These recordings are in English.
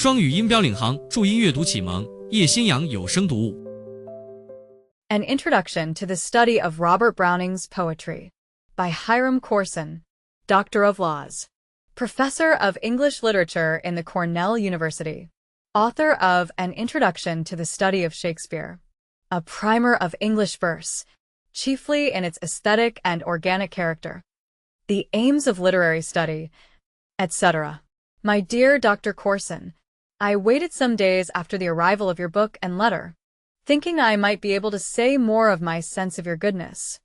双语音标领航，注音阅读启蒙，叶兴阳有声读物。An Introduction to the Study of Robert Browning's Poetry by Hiram Corson, Doctor of Laws, Professor of English Literature in the Cornell University, author of An Introduction to the Study of Shakespeare, a primer of English verse, chiefly in its aesthetic and organic character, the aims of literary study, etc. My dear Dr. Corson, I waited some days after the arrival of your book and letter, thinking I might be able to say more of my sense of your goodness.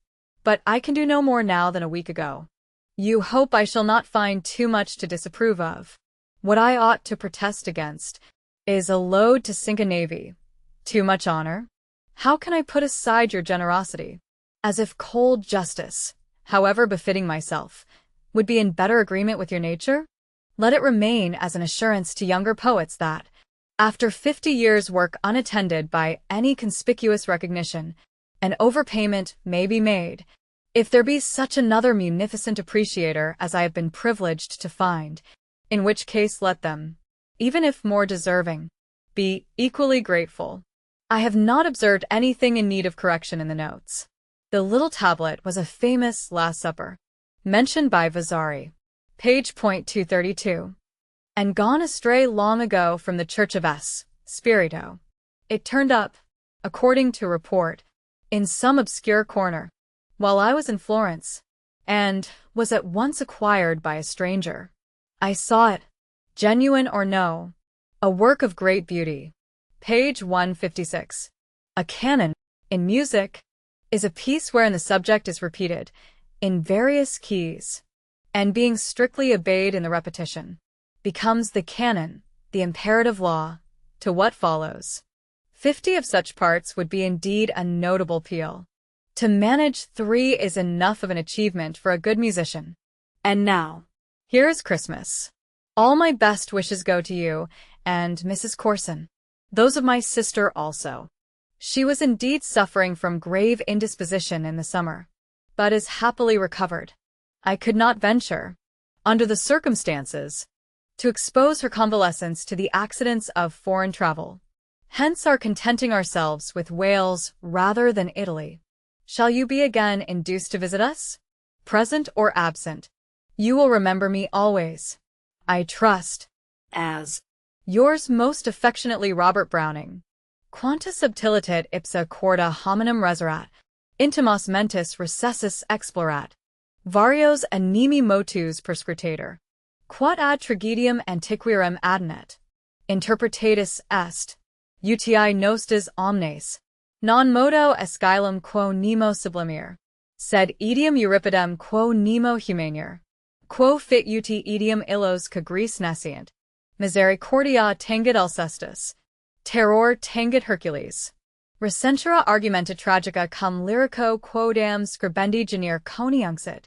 But I can do no more now than a week ago. You hope I shall not find too much to disapprove of. What I ought to protest against is a load to sink a navy. Too much honor? How can I put aside your generosity? As if cold justice, however befitting myself, would be in better agreement with your nature? Let it remain as an assurance to younger poets that, after 50 years' work unattended by any conspicuous recognition, an overpayment may be made, if there be such another munificent appreciator as I have been privileged to find, in which case let them, even if more deserving, be equally grateful. I have not observed anything in need of correction in the notes. The little tablet was a famous Last Supper, mentioned by Vasari, page .232, and gone astray long ago from the Church of S. Spirito. It turned up, according to report, in some obscure corner, while I was in Florence, and was at once acquired by a stranger. I saw it, genuine or no, a work of great beauty. Page 156. A canon, in music, is a piece wherein the subject is repeated, in various keys, and being strictly obeyed in the repetition, becomes the canon, the imperative law, to what follows. 50 of such parts would be indeed a notable peal. To manage 3 is enough of an achievement for a good musician. And now, here is Christmas. All my best wishes go to you and Mrs. Corson. Those of my sister also. She was indeed suffering from grave indisposition in the summer, but is happily recovered. I could not venture, under the circumstances, to expose her convalescence to the accidents of foreign travel. Hence our contenting ourselves with Wales rather than Italy. Shall you be again induced to visit us? Present or absent, you will remember me always, I trust, as yours most affectionately, Robert Browning. Quanta subtilitet ipsa corda hominum reserat, intimos mentis recessus explorat, varios animi motus perscrutator, quod ad tragediam antiquarum adnet, interpretatus est, uti nostis omnes, non modo escylum quo nemo sublimir, sed idiom Euripidem quo nemo humanior, quo fit uti idiom illos cagris nescient, misericordia tangit Alcestus, terror tangit Hercules. Recentura argumenta tragica cum lyrico quodam scribendi genere coniuncit,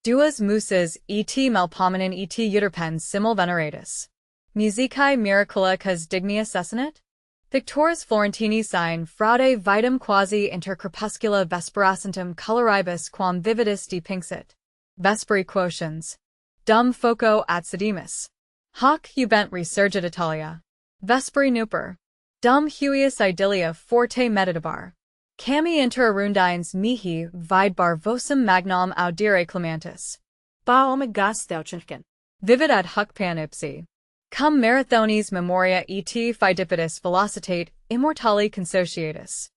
duas musas et malpomenon et uterpens simul veneratus. Musicae miraculicas dignius essenet? Victoris Florentini sine fraude vitam quasi inter crepuscula vesperacentum coloribus quam vividus depinxit. Vesperi quotiens. Dum foco ad sedimus. Hoc ubent resurgit Italia. Vesperi nuper. Dum huius idyllia forte meditabar. Cami inter arundines mihi vide barvosum magnam audire clementis. Ba omegas thauchinken. Vivid ad huc pan ipsi. Cum marathones memoria et fidipitus velocitate immortali consociatus.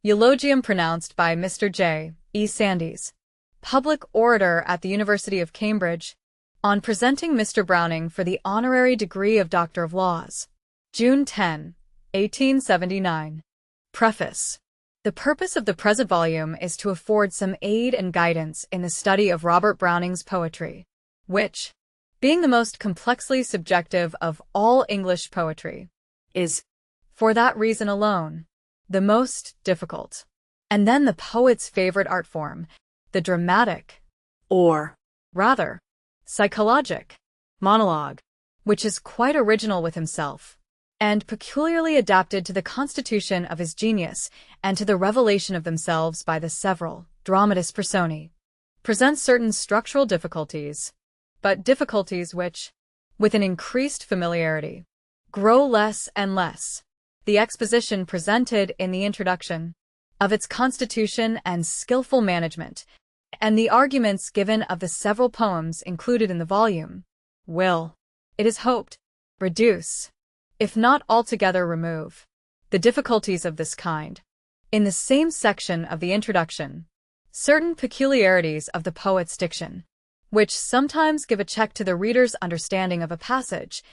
Eulogium pronounced by Mr. J. E. Sandys, public orator at the University of Cambridge, on presenting Mr. Browning for the honorary degree of Doctor of Laws, June 10, 1879. Preface. The purpose of the present volume is to afford some aid and guidance in the study of Robert Browning's poetry, which, being the most complexly subjective of all English poetry, is, for that reason alone, the most difficult. And then the poet's favorite art form, the dramatic, or, rather, psychologic, monologue, which is quite original with himself, and peculiarly adapted to the constitution of his genius and to the revelation of themselves by the several dramatis personae, presents certain structural difficulties, but difficulties which, with an increased familiarity, grow less and less. The exposition presented in the introduction of its constitution and skillful management, and the arguments given of the several poems included in the volume, will, it is hoped, reduce, if not altogether remove, the difficulties of this kind. In the same section of the introduction, certain peculiarities of the poet's diction, which sometimes give a check to the reader's understanding of a passage,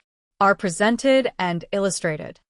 are presented and illustrated.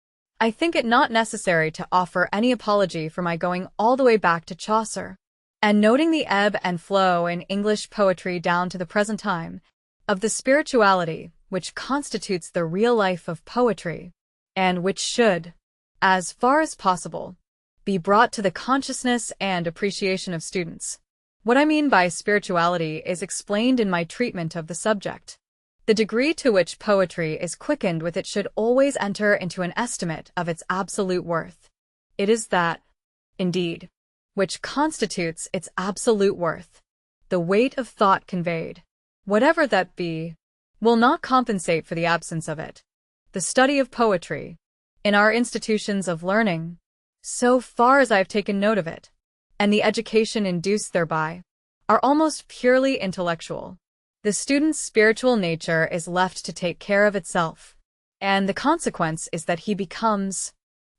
I think it not necessary to offer any apology for my going all the way back to Chaucer, and noting the ebb and flow in English poetry down to the present time, of the spirituality which constitutes the real life of poetry, and which should, as far as possible, be brought to the consciousness and appreciation of students. What I mean by spirituality is explained in my treatment of the subject. The degree to which poetry is quickened with it should always enter into an estimate of its absolute worth. It is that, indeed, which constitutes its absolute worth. The weight of thought conveyed, whatever that be, will not compensate for the absence of it. The study of poetry, in our institutions of learning, so far as I have taken note of it, and the education induced thereby, are almost purely intellectual. The student's spiritual nature is left to take care of itself, and the consequence is that he becomes,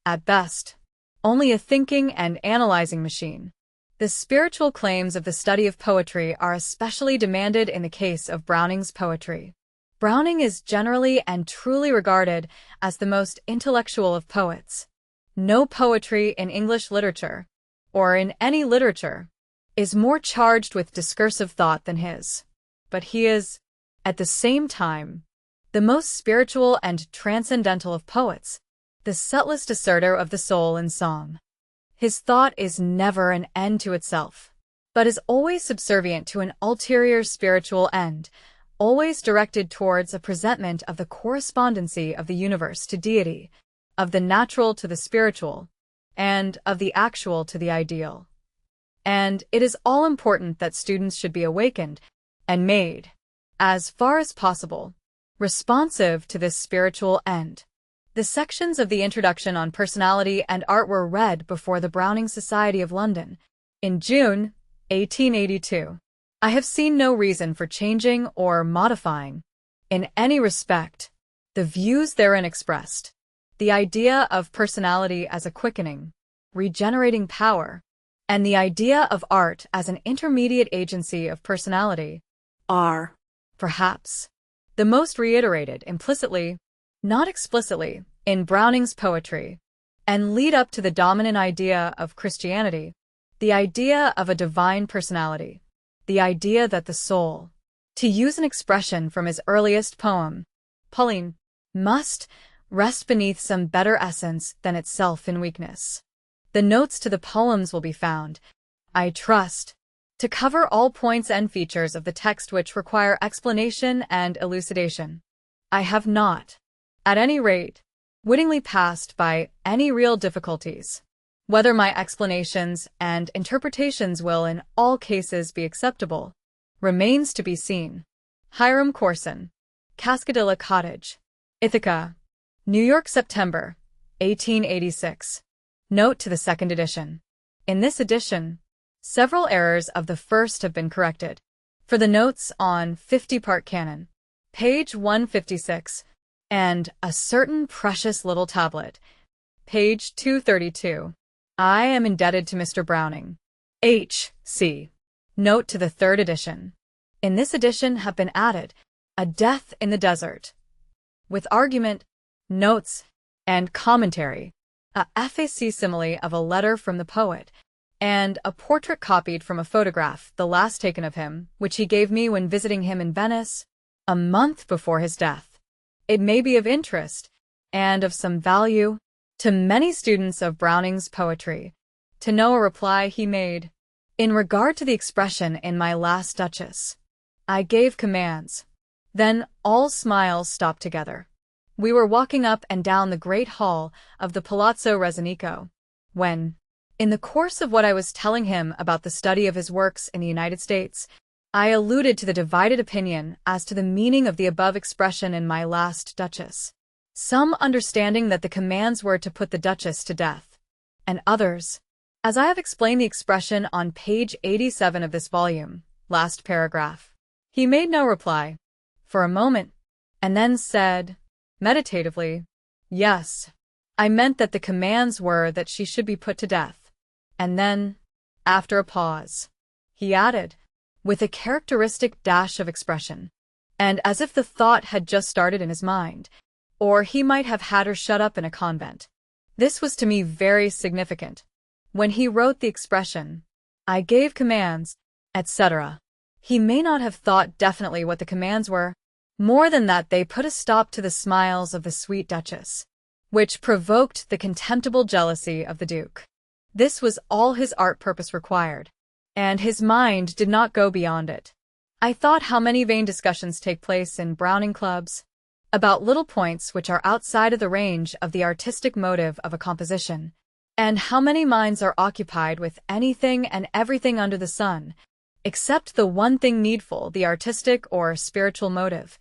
at best, only a thinking and analyzing machine. The spiritual claims of the study of poetry are especially demanded in the case of Browning's poetry. Browning is generally and truly regarded as the most intellectual of poets. No poetry in English literature, or in any literature, is more charged with discursive thought than his. But he is, at the same time, the most spiritual and transcendental of poets, the subtlest asserter of the soul in song. His thought is never an end to itself, but is always subservient to an ulterior spiritual end, always directed towards a presentment of the correspondency of the universe to deity, of the natural to the spiritual, and of the actual to the ideal. And it is all important that students should be awakened and made, as far as possible, responsive to this spiritual end. The sections of the introduction on personality and art were read before the Browning Society of London in June 1882. I have seen no reason for changing or modifying, in any respect, the views therein expressed. The idea of personality as a quickening, regenerating power, and the idea of art as an intermediate agency of personality are, perhaps, the most reiterated implicitly, not explicitly, in Browning's poetry, and lead up to the dominant idea of Christianity, the idea of a divine personality, the idea that the soul, to use an expression from his earliest poem, Pauline, must rest beneath some better essence than itself in weakness. The notes to the poems will be found, I trust, to cover all points and features of the text which require explanation and elucidation. I have not, at any rate, wittingly passed by any real difficulties. Whether my explanations and interpretations will in all cases be acceptable, remains to be seen. Hiram Corson, Cascadilla Cottage, Ithaca, New York, September, 1886. Note to the second edition. In this edition, several errors of the first have been corrected. For the notes on 50-part canon, page 156, and a certain precious little tablet, page 232, I am indebted to Mr. Browning. H.C. Note to the third edition. In this edition have been added A Death in the Desert, with argument, notes, and commentary, a facsimile of a letter from the poet, and a portrait copied from a photograph, the last taken of him, which he gave me when visiting him in Venice, a month before his death. It may be of interest, and of some value, to many students of Browning's poetry, to know a reply he made. In regard to the expression in my last Duchess, I gave commands. Then all smiles stopped together. We were walking up and down the great hall of the Palazzo Rezzonico, when, in the course of what I was telling him about the study of his works in the United States, I alluded to the divided opinion as to the meaning of the above expression in my last Duchess. some understanding that the commands were to put the Duchess to death, and others, as I have explained the expression on page 87 of this volume, last paragraph. He made no reply, for a moment, and then said, meditatively, "Yes, I meant that the commands were that she should be put to death." And then, after a pause, he added, with a characteristic dash of expression, and as if the thought had just started in his mind, or he might have had her shut up in a convent. This was to me very significant. When he wrote the expression, "I gave commands," etc., he may not have thought definitely what the commands were. More than that, they put a stop to the smiles of the sweet Duchess, which provoked the contemptible jealousy of the Duke. This was all his art purpose required, and his mind did not go beyond it. I thought how many vain discussions take place in Browning clubs about little points which are outside of the range of the artistic motive of a composition, and how many minds are occupied with anything and everything under the sun, except the one thing needful, the artistic or spiritual motive.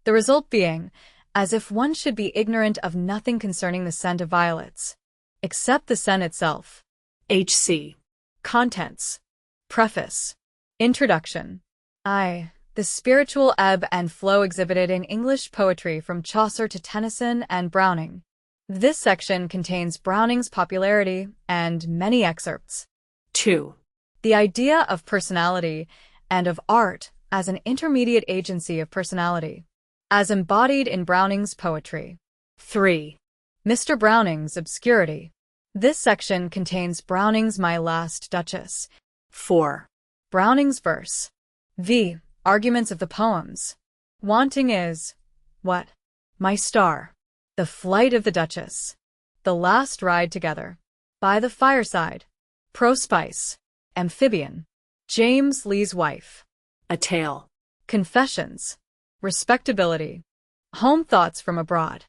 The result being, as if one should be ignorant of nothing concerning the scent of violets, except the scent itself. H.C. Contents. Preface. Introduction. The spiritual ebb and flow exhibited in English poetry from Chaucer to Tennyson and Browning. This section contains Browning's popularity and many excerpts. 2. The idea of personality and of art as an intermediate agency of personality, as embodied in Browning's poetry. 3. Mr. Browning's obscurity. This section contains Browning's My Last Duchess. 4. Browning's verse. v. Arguments of the poems. Wanting is, what? My star. The Flight of the Duchess. The Last Ride Together. By the Fireside. Prospice. Amphibian. James Lee's Wife. A Tale. Confessions. Respectability. Home Thoughts from Abroad.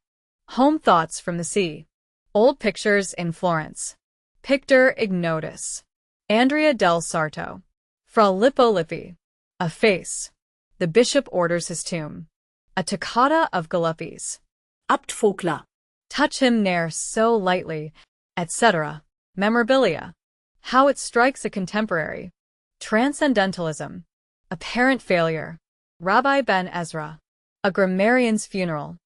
Home Thoughts from the Sea. Old Pictures in Florence. Pictor Ignotus. Andrea del Sarto. Fra Lippo Lippi. A Face. The Bishop Orders His Tomb. A Toccata of Galluppi's. Abt Folkler. Touch Him Ne'er So Lightly, etc. Memorabilia. How It Strikes a Contemporary. Transcendentalism. Apparent Failure. Rabbi Ben Ezra. A Grammarian's Funeral.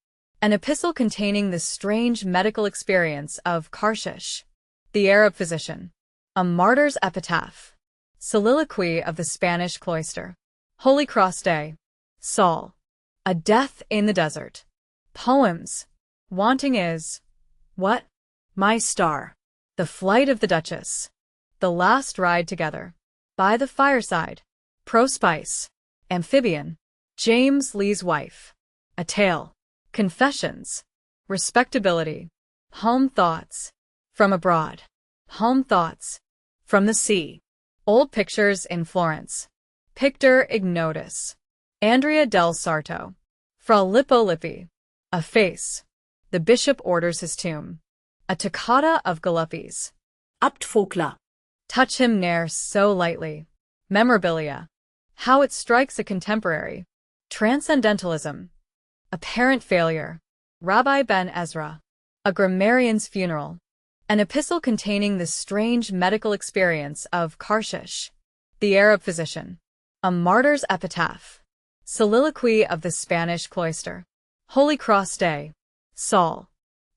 An epistle containing the strange medical experience of Karshish, the Arab physician. A Martyr's Epitaph. Soliloquy of the Spanish Cloister. Holy Cross Day. Saul. A Death in the Desert. Poems. Wanting is, what? My Star. The Flight of the Duchess. The Last Ride Together. By the Fireside. Prospice. Amphibian. James Lee's Wife. A Tale. Confessions. Respectability. Home Thoughts. From Abroad. Home Thoughts. From the Sea. Old Pictures in Florence. Pictor Ignotus. Andrea del Sarto. Fra Lippo Lippi. A Face. The Bishop Orders His Tomb. A Toccata of Galluppi's. Abt Folkler. Touch Him Ne'er So Lightly. Memorabilia. How It Strikes a Contemporary. Transcendentalism. Apparent Failure. Rabbi Ben Ezra. A Grammarian's Funeral. An epistle containing the strange medical experience of Karshish, the Arab physician. A Martyr's Epitaph. Soliloquy of the Spanish Cloister. Holy Cross Day. Saul.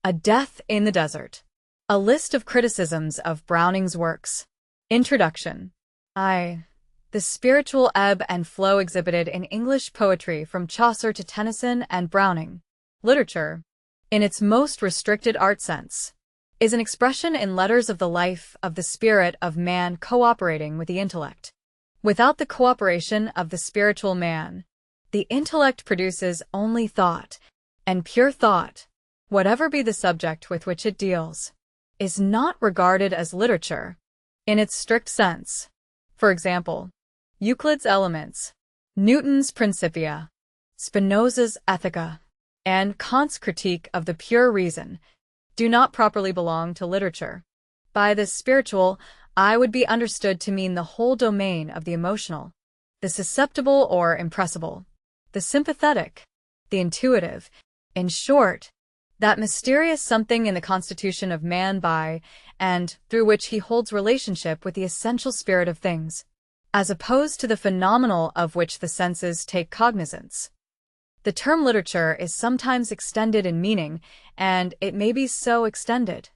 A Death in the Desert. A list of criticisms of Browning's works. Introduction. The spiritual ebb and flow exhibited in English poetry from Chaucer to Tennyson and Browning. Literature, in its most restricted art sense, is an expression in letters of the life of the spirit of man cooperating with the intellect. Without the cooperation of the spiritual man, the intellect produces only thought, and pure thought, whatever be the subject with which it deals, is not regarded as literature in its strict sense. For example, Euclid's Elements, Newton's Principia, Spinoza's Ethica, and Kant's Critique of the Pure Reason do not properly belong to literature. By the spiritual, I would be understood to mean the whole domain of the emotional, the susceptible or impressible, the sympathetic, the intuitive, in short, that mysterious something in the constitution of man by and through which he holds relationship with the essential spirit of things, as opposed to the phenomenal of which the senses take cognizance. The term literature is sometimes extended in meaning, and it may be so extended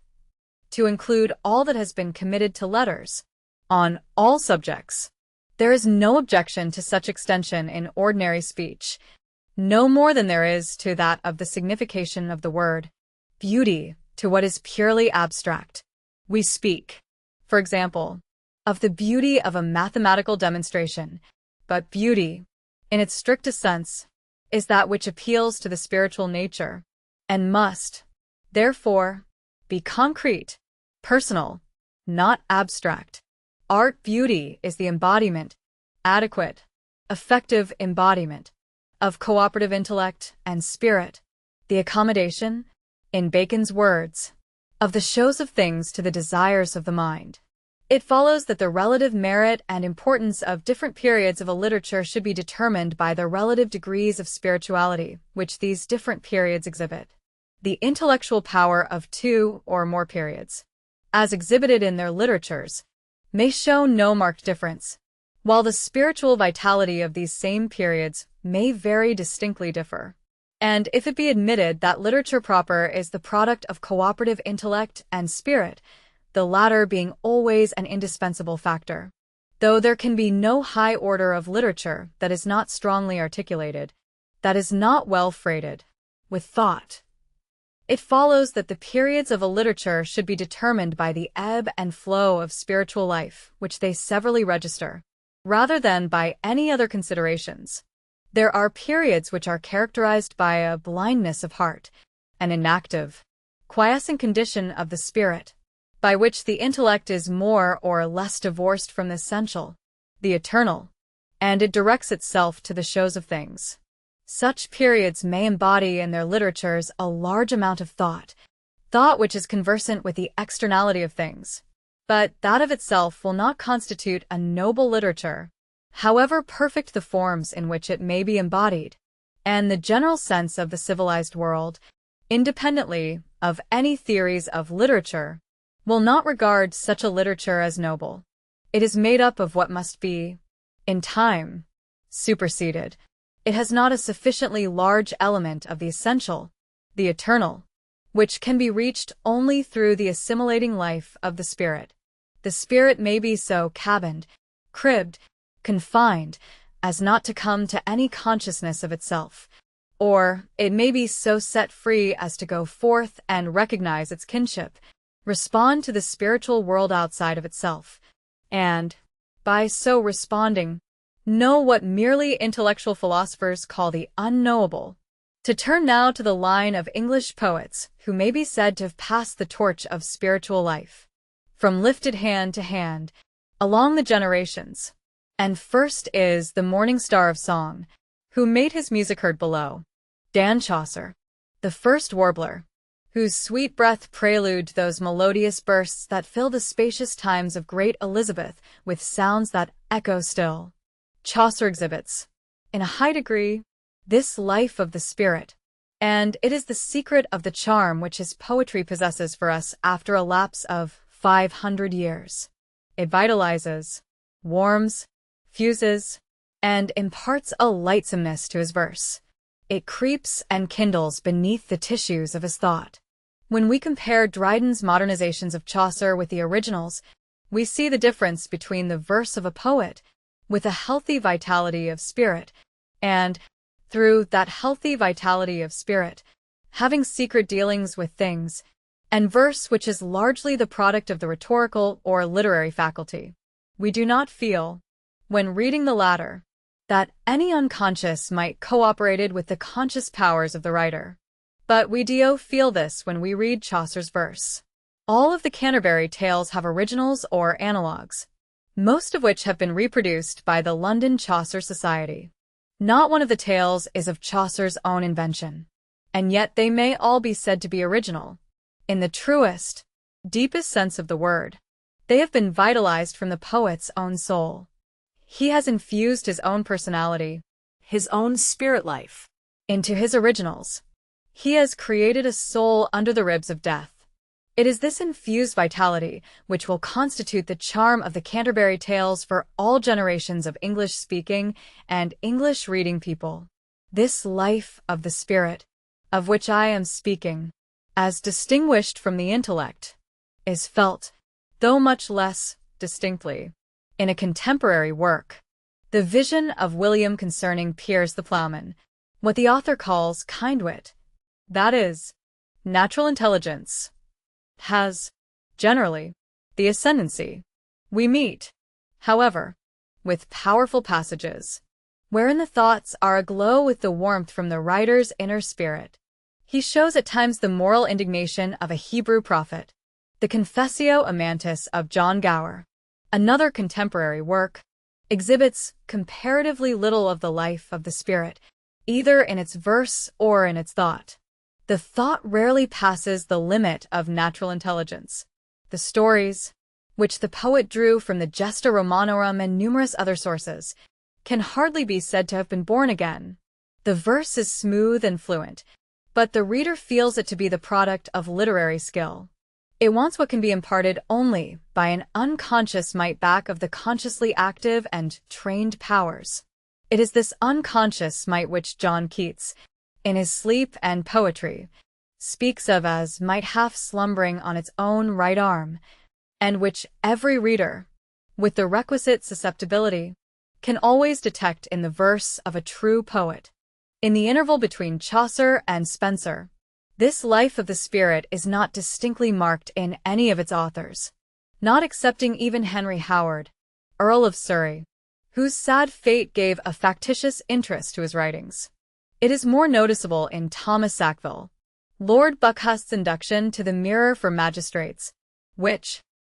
to include all that has been committed to letters, on all subjects. There is no objection to such extension in ordinary speech, no more than there is to that of the signification of the word beauty to what is purely abstract. We speak, for example, of the beauty of a mathematical demonstration, but beauty, in its strictest sense, is that which appeals to the spiritual nature, and must, therefore, be concrete, personal, not abstract. Art beauty is the embodiment, adequate, effective embodiment, of cooperative intellect and spirit, the accommodation, in Bacon's words, of the shows of things to the desires of the mind. It follows that the relative merit and importance of different periods of a literature should be determined by the relative degrees of spirituality which these different periods exhibit. The intellectual power of two or more periods, as exhibited in their literatures, may show no marked difference, while the spiritual vitality of these same periods may very distinctly differ. And if it be admitted that literature proper is the product of cooperative intellect and spirit, the latter being always an indispensable factor, though there can be no high order of literature that is not strongly articulated, that is not well freighted with thought, it follows that the periods of a literature should be determined by the ebb and flow of spiritual life which they severally register, rather than by any other considerations. There are periods which are characterized by a blindness of heart, an inactive, quiescent condition of the spirit, by which the intellect is more or less divorced from the essential, the eternal, and it directs itself to the shows of things. Such periods may embody in their literatures a large amount of thought which is conversant with the externality of things, but that of itself will not constitute a noble literature, however perfect the forms in which it may be embodied, and the general sense of the civilized world, independently of any theories of literature, will not regard such a literature as noble. It is made up of what must be, in time, superseded. It has not a sufficiently large element of the essential, the eternal, which can be reached only through the assimilating life of the spirit. The spirit may be so cabined, cribbed, confined, as not to come to any consciousness of itself, or it may be so set free as to go forth and recognize its kinship, respond to the spiritual world outside of itself, and, by so responding, know what merely intellectual philosophers call the unknowable. To turn now to the line of English poets who may be said to have passed the torch of spiritual life, from lifted hand to hand, along the generations. And first is the morning star of song, who made his music heard below, Dan Chaucer, the first warbler, whose sweet breath prelude those melodious bursts that fill the spacious times of great Elizabeth with sounds that echo still. Chaucer exhibits, in a high degree, this life of the spirit, and it is the secret of the charm which his poetry possesses for us after a lapse of 500 years. It vitalizes, warms, fuses, and imparts a lightsomeness to his verse. It creeps and kindles beneath the tissues of his thought. When we compare Dryden's modernizations of Chaucer with the originals, we see the difference between the verse of a poet with a healthy vitality of spirit, and, through that healthy vitality of spirit, having secret dealings with things, and verse which is largely the product of the rhetorical or literary faculty. We do not feel, when reading the latter, that any unconscious might cooperated with the conscious powers of the writer. But we do feel this when we read Chaucer's verse. All of the Canterbury Tales have originals or analogues, most of which have been reproduced by the London Chaucer Society. Not one of the tales is of Chaucer's own invention, and yet they may all be said to be original. In the truest, deepest sense of the word, they have been vitalized from the poet's own soul. He has infused his own personality, his own spirit life, into his originals. He has created a soul under the ribs of death. It is this infused vitality which will constitute the charm of the Canterbury Tales for all generations of English-speaking and English-reading people. This life of the spirit, of which I am speaking, as distinguished from the intellect, is felt, though much less distinctly, in a contemporary work, The Vision of William concerning Piers the Plowman, what the author calls kind wit, that is, natural intelligence, has, generally, the ascendancy. We meet, however, with powerful passages, wherein the thoughts are aglow with the warmth from the writer's inner spirit. He shows at times the moral indignation of a Hebrew prophet, the Confessio Amantis of John Gower, another contemporary work, exhibits comparatively little of the life of the spirit, either in its verse or in its thought. The thought rarely passes the limit of natural intelligence. The stories, which the poet drew from the Gesta Romanorum and numerous other sources, can hardly be said to have been born again. The verse is smooth and fluent, but the reader feels it to be the product of literary skill. It wants what can be imparted only by an unconscious might back of the consciously active and trained powers. It is this unconscious might which John Keats, in his Sleep and Poetry, speaks of as might half slumbering on its own right arm, and which every reader, with the requisite susceptibility, can always detect in the verse of a true poet. In the interval between Chaucer and Spenser, this life of the spirit is not distinctly marked in any of its authors, not excepting even Henry Howard, Earl of Surrey, whose sad fate gave a factitious interest to his writings. It is more noticeable in Thomas Sackville, Lord Buckhurst's induction to the Mirror for Magistrates, which,